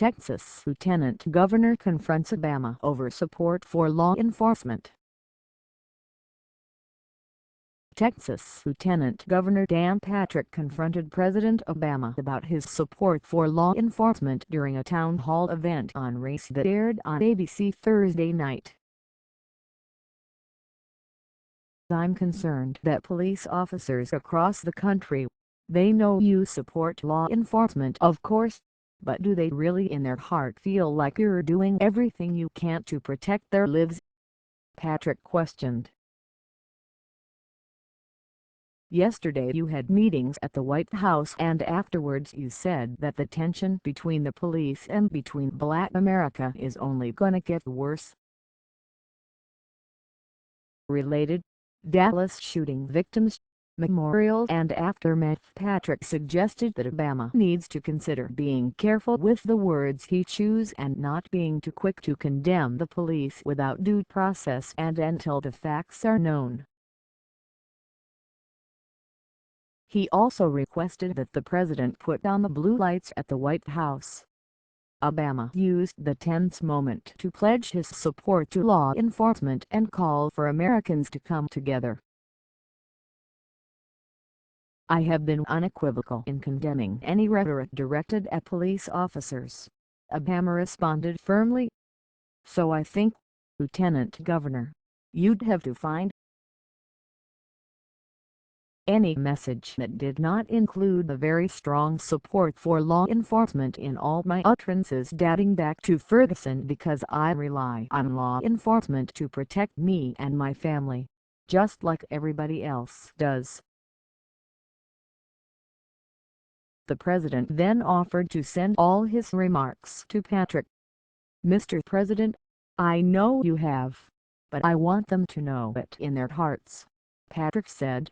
Texas Lieutenant Governor confronts Obama over support for law enforcement. Texas Lieutenant Governor Dan.Patrick confronted President Obama about his support for law enforcement during a town hall event on race that aired on ABC Thursday night. "I'm concerned that police officers across the country, they know you support law enforcement, of course, but do they really in their heart feel like you're doing everything you can to protect their lives?" Patrick questioned. "Yesterday you had meetings at the White House and afterwards you said that the tension between the police and between Black America is only gonna get worse." Related, Dallas shooting victims, memorial and aftermath. Patrick suggested that Obama needs to consider being careful with the words he chooses and not being too quick to condemn the police without due process and until the facts are known. He also requested that the president put down the blue lights at the White House. Obama used the tense moment to pledge his support to law enforcement and call for Americans to come together. "I have been unequivocal in condemning any rhetoric directed at police officers," Obama responded firmly. "So I think, Lieutenant Governor, you'd have to find any message that did not include the very strong support for law enforcement in all my utterances dating back to Ferguson, because I rely on law enforcement to protect me and my family, just like everybody else does." The president then offered to send all his remarks to Patrick. "Mr. President, I know you have, but I want them to know it in their hearts," Patrick said.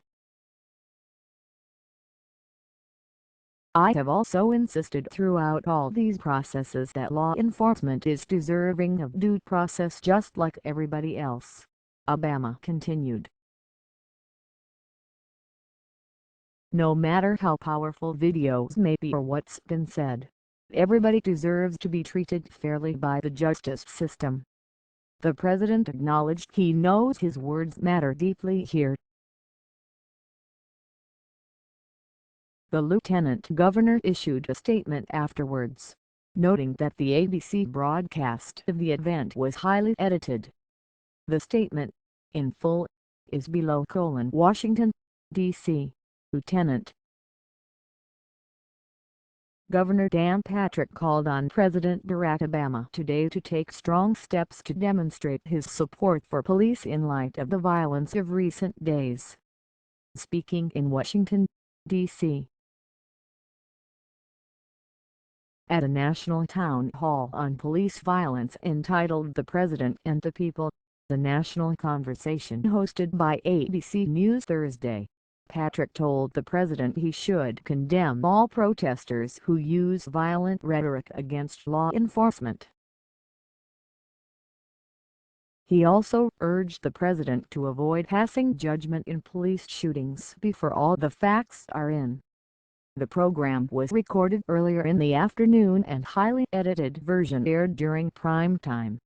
"I have also insisted throughout all these processes that law enforcement is deserving of due process just like everybody else," Obama continued. "No matter how powerful videos may be or what's been said, everybody deserves to be treated fairly by the justice system." The president acknowledged he knows his words matter deeply here. The lieutenant governor issued a statement afterwards, noting that the ABC broadcast of the event was highly edited. The statement, in full, is below: Washington, D.C., Lieutenant Governor Dan.Patrick called on President-Barack Obama today to take strong steps to demonstrate his support for police in light of the violence of recent days. Speaking in Washington, D.C. at a national town hall on police violence entitled "The President and the People," the national conversation hosted by ABC News Thursday, Patrick told the president he should condemn all protesters who use violent rhetoric against law enforcement. He also urged the president to avoid passing judgment in police shootings before all the facts are in. The program was recorded earlier in the afternoon and highly edited version aired during prime time.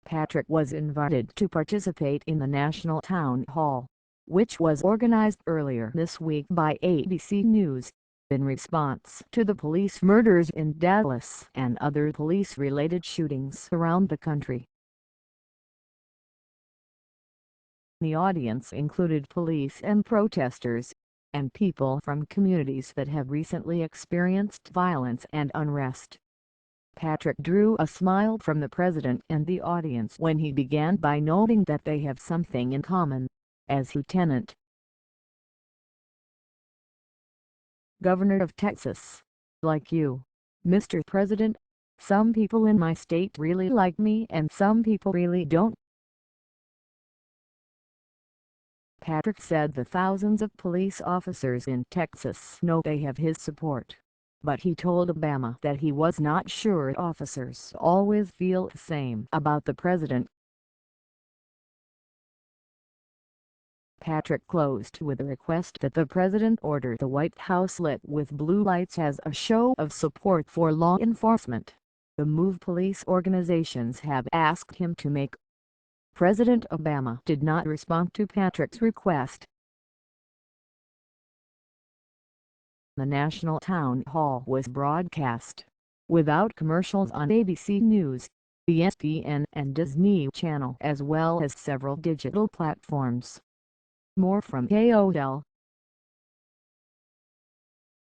Patrick was invited to participate in the National Town Hall, which was organized earlier this week by ABC News, in response to the police murders in Dallas and other police-related shootings around the country. The audience included police and protesters, and people from communities that have recently experienced violence and unrest. Patrick drew a smile from the president and the audience when he began by noting that they have something in common. As Lieutenant Governor of Texas, like you, Mr. President, some people in my state really like me and some people really don't. Patrick said the thousands of police officers in Texas know they have his support, but he told Obama that he was not sure officers always feel the same about the president. Patrick closed with a request that the president order the White House lit with blue lights as a show of support for law enforcement, the move police organizations have asked him to make. President Obama did not respond to Patrick's request. The national town hall was broadcast without commercials on ABC News, ESPN and Disney Channel, as well as several digital platforms. More from KOL.